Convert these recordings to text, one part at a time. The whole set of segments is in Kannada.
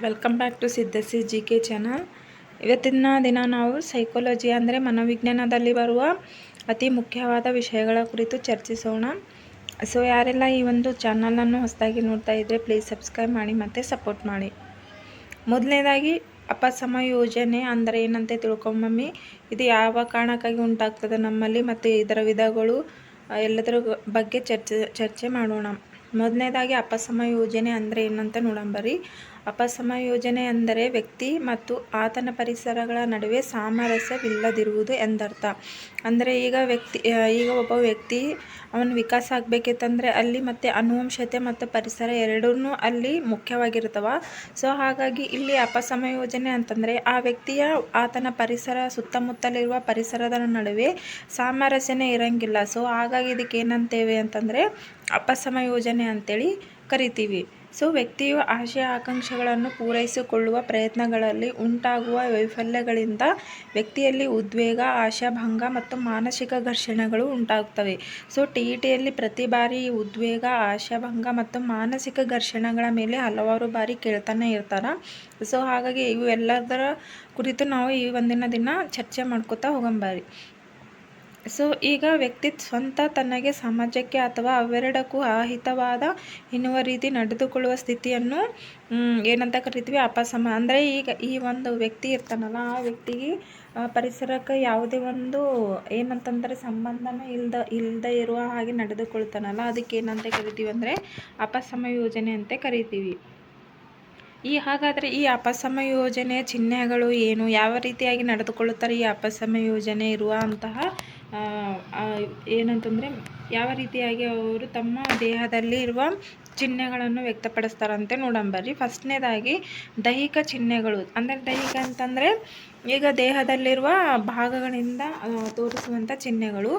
Welcome back to Siddhasi G K channel. ಇವತ್ತಿನ ದಿನ ನಾವು ಸೈಕಾಲಜಿ ಅಂದರೆ ಮನೋವಿಜ್ಞಾನದಲ್ಲಿ ಬರುವ ಅತಿ ಮುಖ್ಯವಾದ ವಿಷಯಗಳ ಕುರಿತು ಚರ್ಚಿಸೋಣ. ಸೊ ಯಾರೆಲ್ಲ ಈ ಒಂದು ಚಾನಲನ್ನು ಹೊಸದಾಗಿ ನೋಡ್ತಾ ಇದ್ದರೆ ಪ್ಲೀಸ್ ಸಬ್ಸ್ಕ್ರೈಬ್ ಮಾಡಿ ಮತ್ತು ಸಪೋರ್ಟ್ ಮಾಡಿ. ಮೊದಲನೇದಾಗಿ ಅಪಸಮಯೋಜನೆ ಅಂದರೆ ಏನಂತೆ ತಿಳ್ಕೊಂಬಮ್ಮಿ. ಇದು ಯಾವ ಕಾರಣಕ್ಕಾಗಿ ಉಂಟಾಗ್ತದೆ ನಮ್ಮಲ್ಲಿ ಮತ್ತು ಇದರ ವಿಧಗಳು ಎಲ್ಲದರ ಬಗ್ಗೆ ಚರ್ಚೆ ಮಾಡೋಣ. ಮೊದಲನೇದಾಗಿ ಅಪಸಮಯೋಜನೆ ಅಂದರೆ ಏನಂತ ನೋಡಂಬರಿ. ಅಪಸಮಯೋಜನೆ ಅಂದರೆ ವ್ಯಕ್ತಿ ಮತ್ತು ಆತನ ಪರಿಸರಗಳ ನಡುವೆ ಸಾಮರಸ್ಯವಿಲ್ಲದಿರುವುದು ಎಂದರ್ಥ. ಅಂದರೆ ಈಗ ಒಬ್ಬ ವ್ಯಕ್ತಿ ಅವನ ವಿಕಾಸ ಆಗಬೇಕಿತ್ತಂದರೆ ಅಲ್ಲಿ ಮತ್ತು ಅನುವಂಶತೆ ಮತ್ತು ಪರಿಸರ ಎರಡೂ ಅಲ್ಲಿ ಮುಖ್ಯವಾಗಿರ್ತವೆ. ಸೊ ಹಾಗಾಗಿ ಇಲ್ಲಿ ಅಪಸಮಯೋಜನೆ ಅಂತಂದರೆ ಆ ವ್ಯಕ್ತಿಯ ಆತನ ಪರಿಸರ ಸುತ್ತಮುತ್ತಲಿರುವ ಪರಿಸರದ ನಡುವೆ ಸಾಮರಸ್ಯನೇ ಇರಂಗಿಲ್ಲ. ಸೊ ಹಾಗಾಗಿ ಇದಕ್ಕೆ ಏನಂತೇವೆ ಅಂತಂದರೆ ಅಪಸಮಯೋಜನೆ ಅಂತೇಳಿ ಕರಿತೀವಿ. ಸೊ ವ್ಯಕ್ತಿಯು ಆಶಯ ಆಕಾಂಕ್ಷೆಗಳನ್ನು ಪೂರೈಸಿಕೊಳ್ಳುವ ಪ್ರಯತ್ನಗಳಲ್ಲಿ ಉಂಟಾಗುವ ವೈಫಲ್ಯಗಳಿಂದ ವ್ಯಕ್ತಿಯಲ್ಲಿ ಉದ್ವೇಗ, ಆಶಾಭಂಗ ಮತ್ತು ಮಾನಸಿಕ ಘರ್ಷಣೆಗಳು ಉಂಟಾಗುತ್ತವೆ. ಸೊ ಟಿಇಟಿಯಲ್ಲಿ ಪ್ರತಿ ಬಾರಿ ಉದ್ವೇಗ, ಆಶಾಭಂಗ ಮತ್ತು ಮಾನಸಿಕ ಘರ್ಷಣೆಗಳ ಮೇಲೆ ಹಲವಾರು ಬಾರಿ ಕೇಳ್ತಾನೆ ಇರ್ತಾರೆ. ಸೊ ಹಾಗಾಗಿ ಇವೆಲ್ಲದರ ಕುರಿತು ನಾವು ಈ ಒಂದಿನ ದಿನ ಚರ್ಚೆ ಮಾಡ್ಕೋತಾ ಹೋಗಂಬಾರಿ. ಸೊ ಈಗ ವ್ಯಕ್ತಿ ಸ್ವಂತ ತನಗೆ ಸಮಾಜಕ್ಕೆ ಅಥವಾ ಅವೆರಡಕ್ಕೂ ಅಹಿತವಾದ ಎನ್ನುವ ರೀತಿ ನಡೆದುಕೊಳ್ಳುವ ಸ್ಥಿತಿಯನ್ನು ಏನಂತ ಕರಿತೀವಿ ಅಂದರೆ ಈಗ ಈ ಒಂದು ವ್ಯಕ್ತಿ ಇರ್ತಾನಲ್ಲ ಆ ವ್ಯಕ್ತಿಗೆ ಪರಿಸರಕ್ಕೆ ಯಾವುದೇ ಒಂದು ಏನಂತಂದರೆ ಸಂಬಂಧನೇ ಇಲ್ಲದೆ ಇರುವ ಹಾಗೆ ನಡೆದುಕೊಳ್ತಾನಲ್ಲ ಅದಕ್ಕೆ ಏನಂತ ಕರಿತೀವಿ ಅಂದರೆ ಅಪಸಮಯೋಜನೆ ಅಂತ ಕರಿತೀವಿ. ಹಾಗಾದರೆ ಈ ಅಪಸಮಯೋಜನೆಯ ಚಿಹ್ನೆಗಳು ಏನು, ಯಾವ ರೀತಿಯಾಗಿ ನಡೆದುಕೊಳ್ಳುತ್ತಾರೆ ಈ ಅಪಸಮಯೋಜನೆ ಇರುವಂತಹ ಏನಂತಂದರೆ ಯಾವ ರೀತಿಯಾಗಿ ಅವರು ತಮ್ಮ ದೇಹದಲ್ಲಿ ಇರುವ ಚಿಹ್ನೆಗಳನ್ನು ವ್ಯಕ್ತಪಡಿಸ್ತಾರಂತೆ ನೋಡಂಬರ್ರಿ. ಫಸ್ಟ್ನೇದಾಗಿ ದೈಹಿಕ ಚಿಹ್ನೆಗಳು. ಅಂದರೆ ದೈಹಿಕ ಅಂತಂದರೆ ಈಗ ದೇಹದಲ್ಲಿರುವ ಭಾಗಗಳಿಂದ ತೋರಿಸುವಂಥ ಚಿಹ್ನೆಗಳು.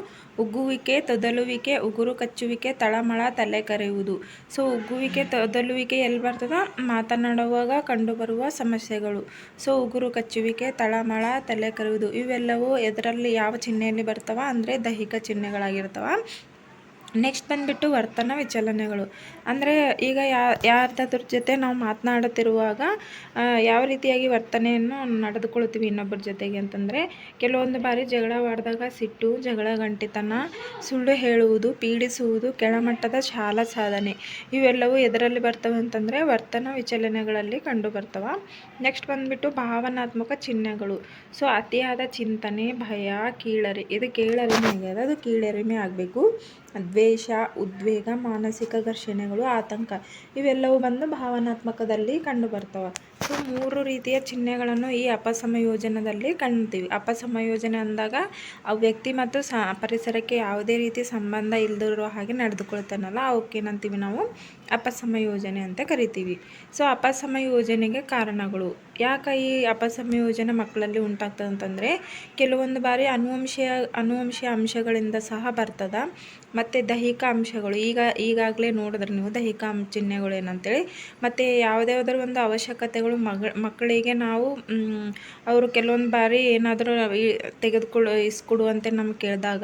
ಉಗ್ಗುವಿಕೆ, ತೊದಲುವಿಕೆ, ಉಗುರು ಕಚ್ಚುವಿಕೆ, ತಳಮಳ, ತಲೆ ಕರೆಯುವುದು. ಸೊ ಉಗ್ಗುವಿಕೆ, ತೊದಲುವಿಕೆ ಎಲ್ಲಿ ಬರ್ತದೆ? ಮಾತನಾಡುವಾಗ ಕಂಡುಬರುವ ಸಮಸ್ಯೆಗಳು. ಸೊ ಉಗುರು ಕಚ್ಚುವಿಕೆ, ತಳಮಳ, ತಲೆ ಕರೆಯುವುದು ಇವೆಲ್ಲವೂ ಇದರಲ್ಲಿ ಯಾವ ಚಿಹ್ನೆಯಲ್ಲಿ ಬರ್ತವೆ ಅಂದರೆ ದೈಹಿಕ ಚಿಹ್ನೆಗಳಾಗಿರ್ತವೆ. ನೆಕ್ಸ್ಟ್ ಬಂದುಬಿಟ್ಟು ವರ್ತನ ವಿಚಲನೆಗಳು. ಅಂದರೆ ಈಗ ಯಾರ್ದಾದ್ರ ಜೊತೆ ನಾವು ಮಾತನಾಡುತ್ತಿರುವಾಗ ಯಾವ ರೀತಿಯಾಗಿ ವರ್ತನೆಯನ್ನು ನಡೆದುಕೊಳ್ತೀವಿ ಇನ್ನೊಬ್ಬರ ಜೊತೆಗೆ ಅಂತಂದರೆ ಕೆಲವೊಂದು ಬಾರಿ ಜಗಳವಾಡಿದಾಗ ಸಿಟ್ಟು, ಜಗಳ ಗಂಟಿತನ, ಸುಳ್ಳು ಹೇಳುವುದು, ಪೀಡಿಸುವುದು, ಕೆಳಮಟ್ಟದ ಶಾಲಾ ಸಾಧನೆ ಇವೆಲ್ಲವೂ ಎದರಲ್ಲಿ ಬರ್ತವೆ ಅಂತಂದರೆ ವರ್ತನ ವಿಚಲನೆಗಳಲ್ಲಿ ಕಂಡು ಬರ್ತವೆ. ನೆಕ್ಸ್ಟ್ ಬಂದುಬಿಟ್ಟು ಭಾವನಾತ್ಮಕ ಚಿಹ್ನೆಗಳು. ಸೊ ಅತಿಯಾದ ಚಿಂತನೆ, ಭಯ, ಕೀಳರಿ. ಇದು ಕೀಳರಿಮೆ ಆಗ್ಯದ, ಅದು ಕೀಳರಿಮೆ ಆಗಬೇಕು. ದ್ವೇಷ, ಉದ್ವೇಗ, ಮಾನಸಿಕ ಘರ್ಷಣೆಗಳು, ಆತಂಕ ಇವೆಲ್ಲವೂ ಬಂದು ಭಾವನಾತ್ಮಕದಲ್ಲಿ ಕಂಡು ಬರ್ತವೆ. ಸೊ 3 ರೀತಿಯ ಚಿಹ್ನೆಗಳನ್ನು ಈ ಅಪಸಮಯೋಜನದಲ್ಲಿ ಕಾಣ್ತೀವಿ. ಅಪಸಮಯೋಜನೆ ಅಂದಾಗ ಆ ವ್ಯಕ್ತಿ ಮತ್ತು ಪರಿಸರಕ್ಕೆ ಯಾವುದೇ ರೀತಿ ಸಂಬಂಧ ಇಲ್ಲದಿರೋ ಹಾಗೆ ನಡೆದುಕೊಳ್ತಾನಲ್ಲ ಅವಕ್ಕೇನಂತೀವಿ ನಾವು ಅಪಸಮಯೋಜನೆ ಅಂತ ಕರಿತೀವಿ. ಸೊ ಅಪಸಮಯೋಜನೆಗೆ ಕಾರಣಗಳು. ಯಾಕೆ ಈ ಅಪಸಮಯೋಜನೆ ಮಕ್ಕಳಲ್ಲಿ ಉಂಟಾಗ್ತದೆ ಅಂತಂದರೆ ಕೆಲವೊಂದು ಬಾರಿ ಅನುವಂಶೀಯ ಅಂಶಗಳಿಂದ ಸಹ ಬರ್ತದೆ. ಮತ್ತು ದೈಹಿಕ ಅಂಶಗಳು. ಈಗಾಗಲೇ ನೋಡಿದ್ರೆ ನೀವು ದೈಹಿಕ ಚಿಹ್ನೆಗಳು ಏನಂತೇಳಿ. ಮತ್ತು ಯಾವುದಾದ್ರೂ ಒಂದು ಅವಶ್ಯಕತೆಗಳು ಮಕ್ಕಳಿಗೆ ನಾವು ಅವರು ಕೆಲವೊಂದು ಬಾರಿ ಏನಾದರೂ ಇಸ್ಕೊಡು ಅಂತ ನಮ್ಗೆ ಕೇಳಿದಾಗ,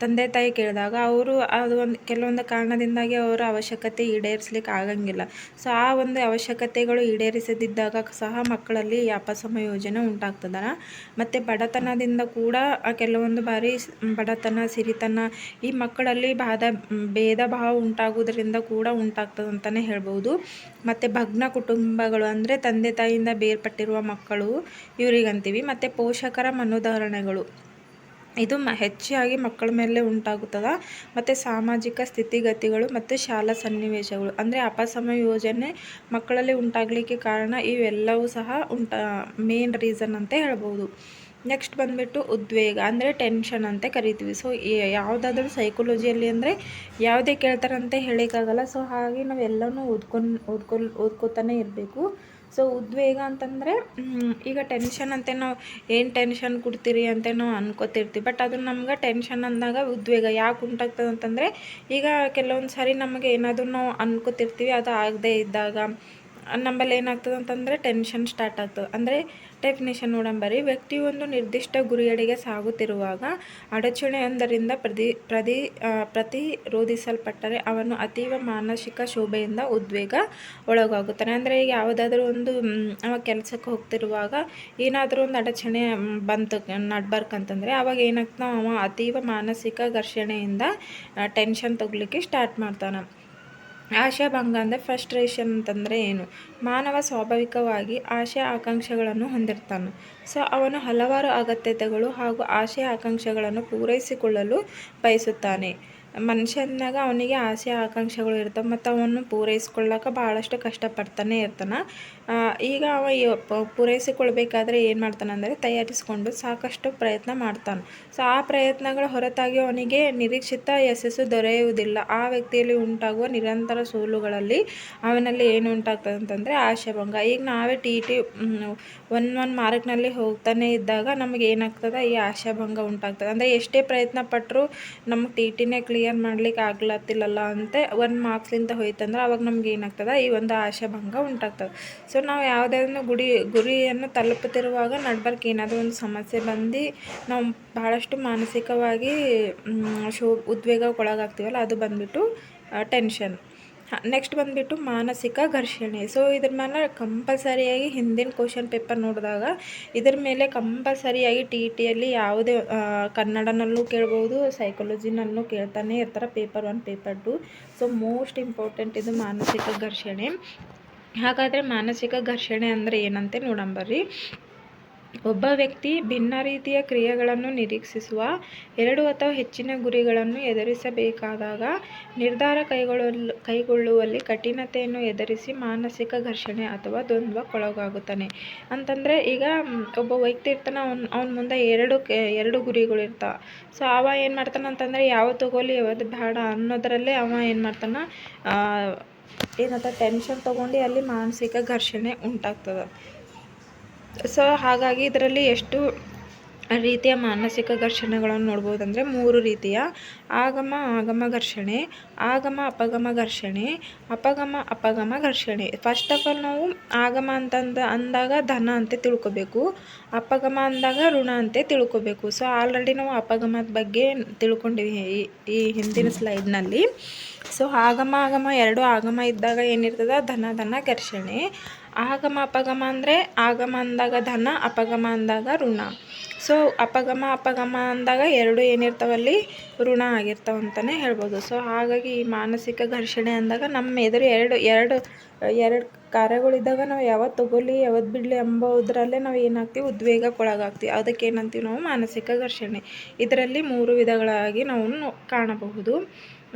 ತಂದೆ ತಾಯಿ ಕೇಳಿದಾಗ ಅವರು ಅದು ಕೆಲವೊಂದು ಕಾರಣದಿಂದಾಗಿ ಅವರ ಅವಶ್ಯಕತೆ ಈಡೇರಿಸ್ಲಿಕ್ಕೆ ಆಗಂಗಿಲ್ಲ. ಸೊ ಆ ಒಂದು ಅವಶ್ಯಕತೆಗಳು ಈಡೇರಿಸದಿದ್ದಾಗ ಸಹ ಮಕ್ಕಳಲ್ಲಿ ಅಪಸಮಯೋಜನೆ ಉಂಟಾಗ್ತದೆ. ಮತ್ತು ಬಡತನದಿಂದ ಕೂಡ ಕೆಲವೊಂದು ಬಾರಿ ಬಡತನ, ಸಿರಿತನ ಈ ಮಕ್ಕಳಲ್ಲಿ ಭೇದ ಭಾವ ಉಂಟಾಗುವುದರಿಂದ ಕೂಡ ಉಂಟಾಗ್ತದೆ ಅಂತಲೇ ಹೇಳ್ಬೋದು. ಮತ್ತು ಭಗ್ನ ಕುಟುಂಬಗಳು ಅಂದರೆ ತಂದೆ ತಾಯಿಯಿಂದ ಬೇರ್ಪಟ್ಟಿರುವ ಮಕ್ಕಳು ಇವರಿಗಂತೀವಿ. ಮತ್ತು ಪೋಷಕರ ಮನೋಧರಣೆಗಳು ಇದು ಹೆಚ್ಚಾಗಿ ಮಕ್ಕಳ ಮೇಲೆ ಉಂಟಾಗುತ್ತದೆ. ಮತ್ತು ಸಾಮಾಜಿಕ ಸ್ಥಿತಿಗತಿಗಳು ಮತ್ತು ಶಾಲಾ ಸನ್ನಿವೇಶಗಳು ಅಂದರೆ ಅಪಸಮಯೋಜನೆ ಮಕ್ಕಳಲ್ಲಿ ಉಂಟಾಗಲಿಕ್ಕೆ ಕಾರಣ ಇವೆಲ್ಲವೂ ಸಹ ಮೇನ್ ರೀಸನ್ ಅಂತ ಹೇಳ್ಬೋದು. ನೆಕ್ಸ್ಟ್ ಬಂದುಬಿಟ್ಟು ಉದ್ವೇಗ ಅಂದರೆ ಟೆನ್ಷನ್ ಅಂತ ಕರಿತೀವಿ. ಸೊ ಯಾವುದಾದ್ರೂ ಸೈಕಾಲಜಿಯಲ್ಲಿ ಅಂದರೆ ಯಾವುದೇ ಕೇಳ್ತಾರಂತೆ ಹೇಳೋಕ್ಕಾಗಲ್ಲ. ಸೊ ಹಾಗೆ ನಾವು ಎಲ್ಲನೂ ಓದ್ಕೊತಾನೆ ಇರಬೇಕು. ಸೊ ಉದ್ವೇಗ ಅಂತಂದರೆ ಈಗ ಟೆನ್ಷನ್ ಅಂತ ನಾವು ಏನು ಟೆನ್ಷನ್ ಕೊಡ್ತೀರಿ ಅಂತ ನಾವು ಅನ್ಕೋತಿರ್ತೀವಿ. ಬಟ್ ಅದು ನಮ್ಗೆ ಟೆನ್ಷನ್ ಅಂದಾಗ ಉದ್ವೇಗ ಯಾಕೆ ಉಂಟಾಗ್ತದೆ ಅಂತಂದರೆ ಈಗ ಕೆಲವೊಂದು ಸಾರಿ ನಮಗೆ ಏನಾದರೂ ನಾವು ಅನ್ಕೋತಿರ್ತೀವಿ ಅದು ಆಗದೇ ಇದ್ದಾಗ ನಮ್ಮಲ್ಲಿ ಏನಾಗ್ತದೆ ಅಂತಂದರೆ ಟೆನ್ಷನ್ ಸ್ಟಾರ್ಟ್ ಆಗ್ತದೆ. ಅಂದರೆ ಡೆಫಿನೇಷನ್ ನೋಡಂಬರಿ, ವ್ಯಕ್ತಿಯು ಒಂದು ನಿರ್ದಿಷ್ಟ ಗುರಿಯೆಡೆಗೆ ಸಾಗುತ್ತಿರುವಾಗ ಅಡಚಣೆಯೊಂದರಿಂದ ಪ್ರತಿರೋಧಿಸಲ್ಪಟ್ಟರೆ ಅವನು ಅತೀವ ಮಾನಸಿಕ ಶೋಭೆಯಿಂದ ಉದ್ವೇಗ ಒಳಗಾಗುತ್ತಾನೆ. ಅಂದರೆ ಈಗ ಯಾವುದಾದ್ರೂ ಒಂದು ಅವ ಕೆಲಸಕ್ಕೆ ಹೋಗ್ತಿರುವಾಗ ಏನಾದರೂ ಒಂದು ಅಡಚಣೆ ಬಂತು ನಡ್ಬರ್ಕಂತಂದರೆ ಅವಾಗ ಏನಾಗ್ತಾನೆ, ಅವ ಅತೀವ ಮಾನಸಿಕ ಘರ್ಷಣೆಯಿಂದ ಟೆನ್ಷನ್ ತಗೊಳ್ಳಿಕ್ಕೆ ಸ್ಟಾರ್ಟ್ ಮಾಡ್ತಾನೆ. ಆಶಾಭಂಗ ಅಂದರೆ ಫ್ರಸ್ಟ್ರೇಷನ್ ಅಂತಂದರೆ ಏನು? ಮಾನವ ಸ್ವಾಭಾವಿಕವಾಗಿ ಆಶೆ ಆಕಾಂಕ್ಷೆಗಳನ್ನು ಹೊಂದಿರ್ತಾನೆ. ಸೊ ಅವನು ಹಲವಾರು ಅಗತ್ಯತೆಗಳು ಹಾಗೂ ಆಶೆ ಆಕಾಂಕ್ಷೆಗಳನ್ನು ಪೂರೈಸಿಕೊಳ್ಳಲು ಬಯಸುತ್ತಾನೆ. ಮನುಷ್ಯನಾಗ ಅವನಿಗೆ ಆಸೆ ಆಕಾಂಕ್ಷೆಗಳು ಇರ್ತವೆ ಮತ್ತು ಅವನ್ನು ಪೂರೈಸ್ಕೊಳ್ಳೋಕೆ ಭಾಳಷ್ಟು ಕಷ್ಟಪಡ್ತಾನೆ ಇರ್ತಾನೆ. ಈಗ ಅವ ಪೂರೈಸಿಕೊಳ್ಬೇಕಾದ್ರೆ ಏನು ಮಾಡ್ತಾನೆ ಅಂದರೆ ತಯಾರಿಸಿಕೊಂಡು ಸಾಕಷ್ಟು ಪ್ರಯತ್ನ ಮಾಡ್ತಾನೆ. ಸೊ ಆ ಪ್ರಯತ್ನಗಳ ಹೊರತಾಗಿ ಅವನಿಗೆ ನಿರೀಕ್ಷಿತ ಯಶಸ್ಸು ದೊರೆಯುವುದಿಲ್ಲ. ಆ ವ್ಯಕ್ತಿಯಲ್ಲಿ ಉಂಟಾಗುವ ನಿರಂತರ ಸೋಲುಗಳಲ್ಲಿ ಅವನಲ್ಲಿ ಏನು ಉಂಟಾಗ್ತದೆ ಅಂತಂದರೆ ಆಶಾಭಂಗ. ಈಗ ನಾವೇ ಟಿ ಒಂದು ಮಾರ್ಕ್ನಲ್ಲಿ ಹೋಗ್ತಾನೆ ಇದ್ದಾಗ ನಮಗೆ ಏನಾಗ್ತದೆ, ಈ ಆಶಾಭಂಗ ಉಂಟಾಗ್ತದೆ. ಅಂದರೆ ಎಷ್ಟೇ ಪ್ರಯತ್ನ ಪಟ್ಟರು ನಮಗೆ ಟಿನೇ ಕ್ಲಿಯರ್ ಮಾಡ್ಲಿಕ್ಕೆ ಆಗ್ಲತ್ತಿಲ್ಲಲ್ಲ ಅಂತ 1 ಮಾರ್ಕ್ಸ್ಲಿಂದ ಹೋಯ್ತಂದ್ರೆ ಅವಾಗ ನಮ್ಗೆ ಏನಾಗ್ತದೆ, ಈ ಒಂದು ಆಶಾಭಂಗ ಉಂಟಾಗ್ತದೆ. ಸೊ ನಾವು ಯಾವುದೇ ಒಂದು ಗುರಿಯನ್ನು ತಲುಪುತ್ತಿರುವಾಗ ನಡ್ಬರ್ಕ್ ಏನಾದರೂ ಒಂದು ಸಮಸ್ಯೆ ಬಂದು ನಾವು ಭಾಳಷ್ಟು ಮಾನಸಿಕವಾಗಿ ಉದ್ವೇಗಕ್ಕೊಳಗಾಗ್ತೀವಲ್ಲ, ಅದು ಬಂದುಬಿಟ್ಟು ಟೆನ್ಷನ್. ನೆಕ್ಸ್ಟ್ ಬಂದುಬಿಟ್ಟು ಮಾನಸಿಕ ಘರ್ಷಣೆ. ಸೊ ಇದ್ರ ಮೇಲೆ ಕಂಪಲ್ಸರಿಯಾಗಿ ಹಿಂದಿನ ಕ್ವಶನ್ ಪೇಪರ್ ನೋಡಿದಾಗ ಇದ್ರ ಮೇಲೆ ಕಂಪಲ್ಸರಿಯಾಗಿ ಟಿಯಲ್ಲಿ ಯಾವುದೇ ಕನ್ನಡನಲ್ಲೂ ಕೇಳ್ಬೋದು, ಸೈಕಾಲಜಿನಲ್ಲೂ ಕೇಳ್ತಾನೆ ಇರ್ತಾರೆ, paper 1 paper 2. So most important ಇದು ಮಾನಸಿಕ ಘರ್ಷಣೆ. ಹಾಗಾದರೆ ಮಾನಸಿಕ ಘರ್ಷಣೆ ಅಂದರೆ ಏನಂತೆ ನೋಡಂಬರ್ರಿ. ಒಬ್ಬ ವ್ಯಕ್ತಿ ಭಿನ್ನ ರೀತಿಯ ಕ್ರಿಯೆಗಳನ್ನು ನಿರೀಕ್ಷಿಸುವ 2 ಅಥವಾ ಹೆಚ್ಚಿನ ಗುರಿಗಳನ್ನು ಎದುರಿಸಬೇಕಾದಾಗ ನಿರ್ಧಾರ ಕೈಗೊಳ್ಳುವಲ್ಲಿ ಕಠಿಣತೆಯನ್ನು ಎದುರಿಸಿ ಮಾನಸಿಕ ಘರ್ಷಣೆ ಅಥವಾ ದ್ವಂದ್ವಕ್ಕೊಳಗಾಗುತ್ತಾನೆ. ಅಂತಂದರೆ ಈಗ ಒಬ್ಬ ವ್ಯಕ್ತಿ ಇರ್ತಾನೆ, ಅವನ ಮುಂದೆ ಎರಡು ಗುರಿಗಳು ಇರ್ತಾವೆ. ಸೊ ಅವ ಏನು ಮಾಡ್ತಾನೆ ಅಂತಂದರೆ ಯಾವುದು ತಗೊಳ್ಳಿ ಯಾವುದು ಬೇಡ ಅನ್ನೋದರಲ್ಲೇ ಅವ ಏನು ಮಾಡ್ತಾನೆ, ಟೆನ್ಷನ್ ತೊಗೊಂಡು ಅಲ್ಲಿ ಮಾನಸಿಕ ಘರ್ಷಣೆ ಉಂಟಾಗ್ತದೆ. ಸೊ ಹಾಗಾಗಿ ಇದರಲ್ಲಿ ಎಷ್ಟು ರೀತಿಯ ಮಾನಸಿಕ ಘರ್ಷಣೆಗಳನ್ನು ನೋಡ್ಬೋದು ಅಂದರೆ 3 ರೀತಿಯ: ಆಗಮ ಘರ್ಷಣೆ, ಆಗಮ ಅಪಗಮ ಘರ್ಷಣೆ, ಅಪಗಮ ಘರ್ಷಣೆ. ಫಸ್ಟ್ ಆಫ್ ಆಲ್ ನಾವು ಆಗಮ ಅಂದಾಗ ಧನ ಅಂತ ತಿಳ್ಕೊಬೇಕು, ಅಪಗಮ ಅಂದಾಗ ಋಣ ಅಂತ ತಿಳ್ಕೊಬೇಕು. ಸೊ ಆಲ್ರೆಡಿ ನಾವು ಅಪಗಮದ ಬಗ್ಗೆ ತಿಳ್ಕೊಂಡಿವಿ ಈ ಹಿಂದಿನ ಸ್ಲೈಡ್ನಲ್ಲಿ. ಸೊ ಆಗಮ 2 ಆಗಮ ಇದ್ದಾಗ ಏನಿರ್ತದೆ, ಧನ ಘರ್ಷಣೆ. ಆಗಮ ಅಪಗಮ ಅಂದರೆ ಆಗಮ ಅಂದಾಗ ಧನ, ಅಪಗಮ ಅಂದಾಗ ಋಣ. ಸೊ ಅಪಗಮ ಅಂದಾಗ 2 ಏನಿರ್ತಾವಲ್ಲಿ ಋಣ ಆಗಿರ್ತಾವಂತಲೇ ಹೇಳ್ಬೋದು. ಸೊ ಹಾಗಾಗಿ ಈ ಮಾನಸಿಕ ಘರ್ಷಣೆ ಅಂದಾಗ ನಮ್ಮ ಎದುರು ಎರಡು ಕಾರ್ಯಗಳಿದ್ದಾಗ ನಾವು ಯಾವತ್ತು ತಗೊಳ್ಳಿ ಯಾವತ್ತು ಬಿಡಲಿ ಎಂಬುದರಲ್ಲೇ ನಾವು ಏನಾಗ್ತೀವಿ, ಉದ್ವೇಗಕ್ಕೊಳಗಾಗ್ತೀವಿ. ಅದಕ್ಕೆ ಏನಂತೀವಿ ನಾವು, ಮಾನಸಿಕ ಘರ್ಷಣೆ. ಇದರಲ್ಲಿ 3 ವಿಧಗಳಾಗಿ ನಾವು ಕಾಣಬಹುದು.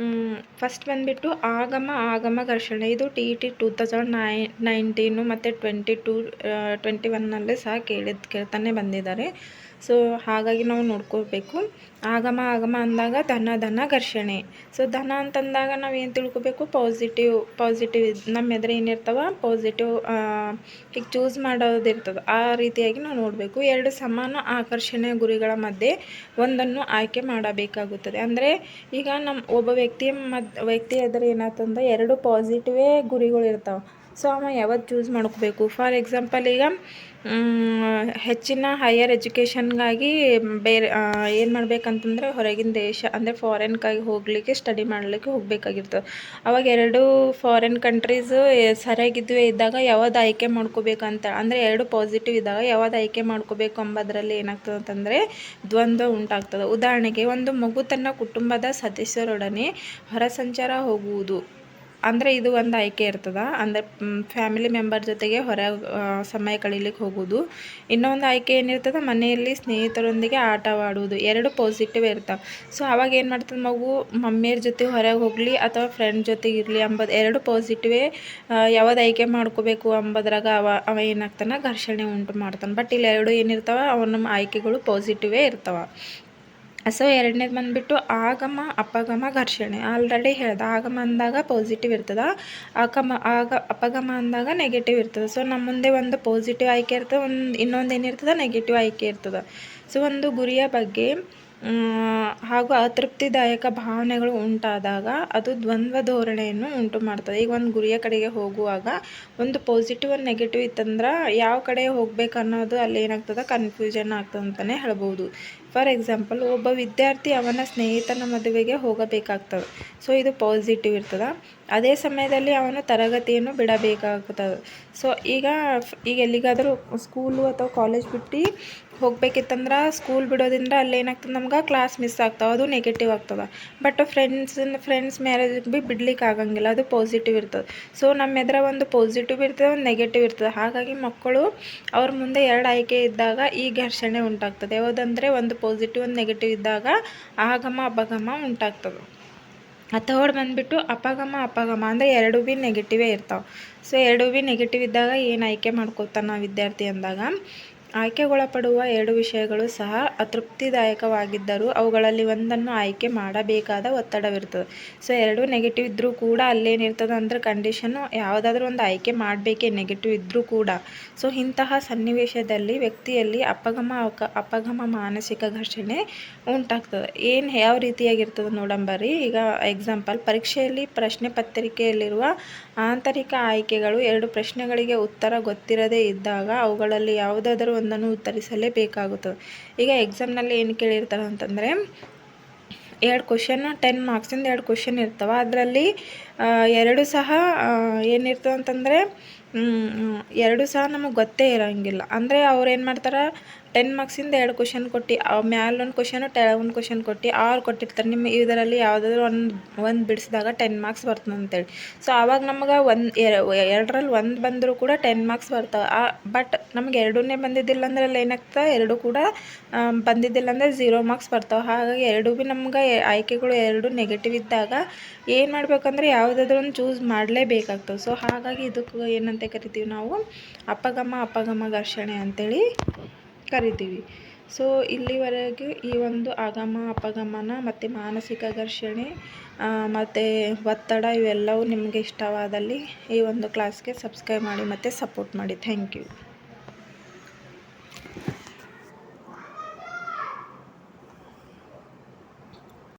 ಫಸ್ಟ್ ಬಂದುಬಿಟ್ಟು ಆಗಮ ಘರ್ಷಣೆ. ಇದು TET 2019 ಮತ್ತು 21ನಲ್ಲಿ ಸಹ ಕೇಳ್ತಾನೆ ಬಂದಿದ್ದಾರೆ. ಸೊ ಹಾಗಾಗಿ ನಾವು ನೋಡ್ಕೋಬೇಕು. ಆಗಮ ಅಂದಾಗ ಧನ ಘರ್ಷಣೆ. ಸೊ ಧನ ಅಂತಂದಾಗ ನಾವು ಏನು ತಿಳ್ಕೊಬೇಕು, ಪಾಸಿಟಿವ್ ನಮ್ಮ ಎದುರು ಏನಿರ್ತಾವ ಪಾಸಿಟಿವ್ ಈಗ ಚೂಸ್ ಮಾಡೋದಿರ್ತದೆ. ಆ ರೀತಿಯಾಗಿ ನಾವು ನೋಡಬೇಕು. 2 ಸಮಾನ ಆಕರ್ಷಣೆಯ ಗುರಿಗಳ ಮಧ್ಯೆ ಒಂದನ್ನು ಆಯ್ಕೆ ಮಾಡಬೇಕಾಗುತ್ತದೆ. ಅಂದರೆ ಈಗ ಒಬ್ಬ ವ್ಯಕ್ತಿ ಎದುರು ಏನಾಗ್ತಂದ್ರೆ 2 ಪಾಸಿಟಿವೇ ಗುರಿಗಳು ಇರ್ತಾವೆ. ಸೊ ಅವ ಯಾವತ್ತು ಚೂಸ್ ಮಾಡ್ಕೋಬೇಕು. ಫಾರ್ ಎಕ್ಸಾಂಪಲ್ ಈಗ ಹೆಚ್ಚಿನ ಹೈಯರ್ ಎಜುಕೇಷನ್ಗಾಗಿ ಬೇರೆ ಏನು ಮಾಡ್ಬೇಕಂತಂದರೆ ಹೊರಗಿನ ದೇಶ ಅಂದರೆ ಫಾರಿನ್ಗಾಗಿ ಹೋಗಲಿಕ್ಕೆ ಸ್ಟಡಿ ಮಾಡಲಿಕ್ಕೆ ಹೋಗಬೇಕಾಗಿರ್ತದೆ. ಅವಾಗ 2 ಫಾರಿನ್ ಕಂಟ್ರೀಸು ಸರಿಯಾಗಿದ್ವೇ ಇದ್ದಾಗ ಯಾವ್ದು ಆಯ್ಕೆ ಮಾಡ್ಕೋಬೇಕಂತ, ಅಂದರೆ 2 ಪಾಸಿಟಿವ್ ಇದ್ದಾಗ ಯಾವ್ದು ಆಯ್ಕೆ ಮಾಡ್ಕೋಬೇಕು ಎಂಬುದರಲ್ಲಿ ಏನಾಗ್ತದೆ ಅಂತಂದರೆ ದ್ವಂದ್ವ ಉಂಟಾಗ್ತದೆ. ಉದಾಹರಣೆಗೆ ಒಂದು ಮಗು ತನ್ನ ಕುಟುಂಬದ ಸದಸ್ಯರೊಡನೆ ಹೊರ ಸಂಚಾರ ಹೋಗುವುದು ಅಂದರೆ ಇದು ಒಂದು ಆಯ್ಕೆ ಇರ್ತದೆ. ಅಂದರೆ ಫ್ಯಾಮಿಲಿ ಮೆಂಬರ್ ಜೊತೆಗೆ ಸಮಯ ಕಳೀಲಿಕ್ಕೆ ಹೋಗೋದು. ಇನ್ನೊಂದು ಆಯ್ಕೆ ಏನಿರ್ತದೆ, ಮನೆಯಲ್ಲಿ ಸ್ನೇಹಿತರೊಂದಿಗೆ ಆಟವಾಡುವುದು. 2 ಪಾಸಿಟಿವ್ ಇರ್ತಾವೆ. ಸೊ ಅವಾಗ ಏನು ಮಾಡ್ತದೆ ಮಗು, ಮಮ್ಮಿಯರ ಜೊತೆ ಹೊರಗೆ ಹೋಗಲಿ ಅಥವಾ ಫ್ರೆಂಡ್ ಜೊತೆಗೆ ಇರಲಿ ಎಂಬುದು 2 ಪಾಸಿಟಿವೇ. ಯಾವ್ದು ಆಯ್ಕೆ ಮಾಡ್ಕೋಬೇಕು ಎಂಬುದ್ರಾಗ ಅವ ಏನಾಗ್ತಾನೆ, ಘರ್ಷಣೆ ಉಂಟು ಮಾಡ್ತಾನೆ. ಬಟ್ ಇಲ್ಲಿ 2 ಏನಿರ್ತಾವೆ ನಮ್ಮ ಆಯ್ಕೆಗಳು ಪಾಸಿಟಿವೇ ಇರ್ತಾವೆ. ಸೊ ಎರಡನೇದು ಬಂದುಬಿಟ್ಟು ಅಪಗಮ ಘರ್ಷಣೆ. ಆಲ್ರೆಡಿ ಹೇಳ್ದೆ, ಆಗಮ ಅಂದಾಗ ಪಾಸಿಟಿವ್ ಇರ್ತದೆ, ಅಪಗಮ ಅಂದಾಗ ನೆಗೆಟಿವ್ ಇರ್ತದೆ. ಸೊ ನಮ್ಮ ಮುಂದೆ ಒಂದು ಪಾಸಿಟಿವ್ ಆಯ್ಕೆ ಇರ್ತದೆ, ಇನ್ನೊಂದು ಏನಿರ್ತದೆ ನೆಗೆಟಿವ್ ಆಯ್ಕೆ ಇರ್ತದೆ. ಸೊ ಒಂದು ಗುರಿಯ ಬಗ್ಗೆ ಹಾಗೂ ಅತೃಪ್ತಿದಾಯಕ ಭಾವನೆಗಳು ಉಂಟಾದಾಗ ಅದು ದ್ವಂದ್ವ ಧೋರಣೆಯನ್ನು ಉಂಟು ಮಾಡ್ತದೆ. ಈಗ ಒಂದು ಗುರಿಯ ಕಡೆಗೆ ಹೋಗುವಾಗ ಒಂದು ಪಾಸಿಟಿವ್ ಒಂದು ನೆಗೆಟಿವ್ ಇತ್ತಂದ್ರೆ ಯಾವ ಕಡೆ ಹೋಗ್ಬೇಕು ಅನ್ನೋದು ಅಲ್ಲಿ ಏನಾಗ್ತದೆ, ಕನ್ಫ್ಯೂಷನ್ ಆಗ್ತದೆ ಅಂತಲೇ ಹೇಳ್ಬೋದು. ಫಾರ್ ಎಕ್ಸಾಂಪಲ್, ಒಬ್ಬ ವಿದ್ಯಾರ್ಥಿ ಅವನ ಸ್ನೇಹಿತನ ಮದುವೆಗೆ ಹೋಗಬೇಕಾಗ್ತದೆ. ಸೊ ಇದು ಪಾಸಿಟಿವ್ ಇರ್ತದೆ. ಅದೇ ಸಮಯದಲ್ಲಿ ಅವನು ತರಗತಿಯನ್ನು ಬಿಡಬೇಕಾಗ್ತದೆ. ಸೊ ಈಗ ಎಲ್ಲಿಗಾದರೂ ಸ್ಕೂಲು ಅಥವಾ ಕಾಲೇಜ್ ಬಿಟ್ಟು ಹೋಗ್ಬೇಕಿತ್ತಂದ್ರೆ ಸ್ಕೂಲ್ ಬಿಡೋದ್ರಿಂದ ಅಲ್ಲಿ ಏನಾಗ್ತದೆ, ನಮ್ಗೆ ಕ್ಲಾಸ್ ಮಿಸ್ ಆಗ್ತಾವೆ, ಅದು ನೆಗೆಟಿವ್ ಆಗ್ತದೆ. ಬಟ್ ಫ್ರೆಂಡ್ಸ್ ಮ್ಯಾರೇಜಿಗೆ ಭೀ ಬಿಡ್ಲಿಕ್ಕೆ ಆಗಂಗಿಲ್ಲ, ಅದು ಪಾಸಿಟಿವ್ ಇರ್ತದೆ. ಸೊ ನಮ್ಮ ಎದುರ ಒಂದು ಪಾಸಿಟಿವ್ ಇರ್ತದೆ, ಒಂದು ನೆಗೆಟಿವ್ ಇರ್ತದೆ. ಹಾಗಾಗಿ ಮಕ್ಕಳು ಅವ್ರ ಮುಂದೆ ಎರಡು ಆಯ್ಕೆ ಇದ್ದಾಗ ಈ ಘರ್ಷಣೆ ಉಂಟಾಗ್ತದೆ. ಯಾವುದಂದರೆ ಒಂದು ಪಾಸಿಟಿವ್ ಒಂದು ನೆಗೆಟಿವ್ ಇದ್ದಾಗ ಆಗಮ ಅಪಗಮ ಉಂಟಾಗ್ತದೆ. ಥರ್ಡ್ ಬಂದುಬಿಟ್ಟು ಅಪಗಮ ಅಂದರೆ ಎರಡೂ ಭೀ ನೆಗೆಟಿವೇ ಇರ್ತಾವೆ. ಸೊ ಎರಡೂ ಭೀ ನೆಗೆಟಿವ್ ಇದ್ದಾಗ ಏನು ಆಯ್ಕೆ ಮಾಡ್ಕೋತಾನೆ ವಿದ್ಯಾರ್ಥಿ ಅಂದಾಗ, ಆಯ್ಕೆಗೊಳಪಡುವ ಎರಡು ವಿಷಯಗಳು ಸಹ ಅತೃಪ್ತಿದಾಯಕವಾಗಿದ್ದರೂ ಅವುಗಳಲ್ಲಿ ಒಂದನ್ನು ಆಯ್ಕೆ ಮಾಡಬೇಕಾದ ಒತ್ತಡವಿರ್ತದೆ. ಸೊ ಎರಡೂ ನೆಗೆಟಿವ್ ಇದ್ದರೂ ಕೂಡ ಅಲ್ಲೇನಿರ್ತದೆ ಅಂದರೆ ಕಂಡೀಷನ್ನು ಯಾವುದಾದ್ರೂ ಒಂದು ಆಯ್ಕೆ ಮಾಡಬೇಕೇ, ನೆಗೆಟಿವ್ ಇದ್ದರೂ ಕೂಡ. ಸೊ ಇಂತಹ ಸನ್ನಿವೇಶದಲ್ಲಿ ವ್ಯಕ್ತಿಯಲ್ಲಿ ಅಪಗಮ ಮಾನಸಿಕ ಘರ್ಷಣೆ ಉಂಟಾಗ್ತದೆ. ಯಾವ ರೀತಿಯಾಗಿರ್ತದೆ ನೋಡಂಬರಿ. ಈಗ ಎಕ್ಸಾಂಪಲ್, ಪರೀಕ್ಷೆಯಲ್ಲಿ ಪ್ರಶ್ನೆ ಪತ್ರಿಕೆಯಲ್ಲಿರುವ ಆಂತರಿಕ ಆಯ್ಕೆಗಳು ಎರಡು ಪ್ರಶ್ನೆಗಳಿಗೆ ಉತ್ತರ ಗೊತ್ತಿರದೇ ಇದ್ದಾಗ ಅವುಗಳಲ್ಲಿ ಯಾವುದಾದರೂ ಒಂದನ್ನು ಉತ್ತರಿಸಲೇಬೇಕಾಗುತ್ತದೆ. ಈಗ ಎಕ್ಸಾಮ್ನಲ್ಲಿ ಏನು ಕೇಳಿರ್ತಾರೆ ಅಂತಂದರೆ, 2 ಕ್ವಶನ್ 10 ಮಾರ್ಕ್ಸಿಂದ 2 ಕ್ವಶನ್ ಇರ್ತವೆ. ಅದರಲ್ಲಿ ಎರಡು ಸಹ ಏನಿರ್ತವೆ ಅಂತಂದರೆ ಎರಡು ಸಹ ನಮಗೆ ಗೊತ್ತೇ ಇರೋಂಗಿಲ್ಲ. ಅಂದರೆ ಅವ್ರು ಏನು ಮಾಡ್ತಾರೆ, 10 ಮಾರ್ಕ್ಸಿಂದ 2 ಕ್ವಶನ್ ಕೊಟ್ಟು ಮ್ಯಾಲೊಂದು ಕ್ವಶನು ಒಂದು ಕ್ವಶನ್ ಕೊಟ್ಟು 6 ಕೊಟ್ಟಿರ್ತಾರೆ. ನಿಮ್ಮ ಇದರಲ್ಲಿ ಯಾವುದಾದ್ರೂ ಒಂದು ಬಿಡಿಸಿದಾಗ 10 ಮಾರ್ಕ್ಸ್ ಬರ್ತದೆ ಅಂತೇಳಿ. ಸೊ ಆವಾಗ ನಮ್ಗೆ ಎರಡರಲ್ಲಿ ಒಂದು ಬಂದರೂ ಕೂಡ 10 ಮಾರ್ಕ್ಸ್ ಬರ್ತವೆ. ಬಟ್ ನಮ್ಗೆ ಎರಡೂನೇ ಬಂದಿದ್ದಿಲ್ಲ ಅಂದ್ರೆ ಅಲ್ಲಿ ಏನಾಗ್ತದೆ, ಎರಡೂ ಕೂಡ ಬಂದಿದ್ದಿಲ್ಲ ಅಂದರೆ 0 ಮಾರ್ಕ್ಸ್ ಬರ್ತಾವೆ. ಹಾಗಾಗಿ ಎರಡೂ ಭೀ ನಮ್ಗೆ ಆಯ್ಕೆಗಳು ಎರಡು ನೆಗೆಟಿವ್ ಇದ್ದಾಗ ಏನು ಮಾಡಬೇಕಂದ್ರೆ ಯಾವುದಾದ್ರೂ ಒಂದು ಚೂಸ್ ಮಾಡಲೇಬೇಕಾಗ್ತದೆ. ಸೊ ಹಾಗಾಗಿ ಇದಕ್ಕೆ ಏನಂತ ಕರಿತೀವಿ ನಾವು, ಅಪಗಮ ಘರ್ಷಣೆ ಅಂತೇಳಿ ಕರಿತೀವಿ. ಸೊ ಇಲ್ಲಿವರೆಗೆ ಈ ಒಂದು ಆಗಮ ಅಪಗಮನ ಮತ್ತು ಮಾನಸಿಕ ಘರ್ಷಣೆ ಮತ್ತು ಒತ್ತಡ ಇವೆಲ್ಲವೂ ನಿಮಗೆ ಇಷ್ಟವಾದಲ್ಲಿ ಈ ಒಂದು ಕ್ಲಾಸ್ಗೆ ಸಬ್ಸ್ಕ್ರೈಬ್ ಮಾಡಿ ಮತ್ತು ಸಪೋರ್ಟ್ ಮಾಡಿ. Thank you.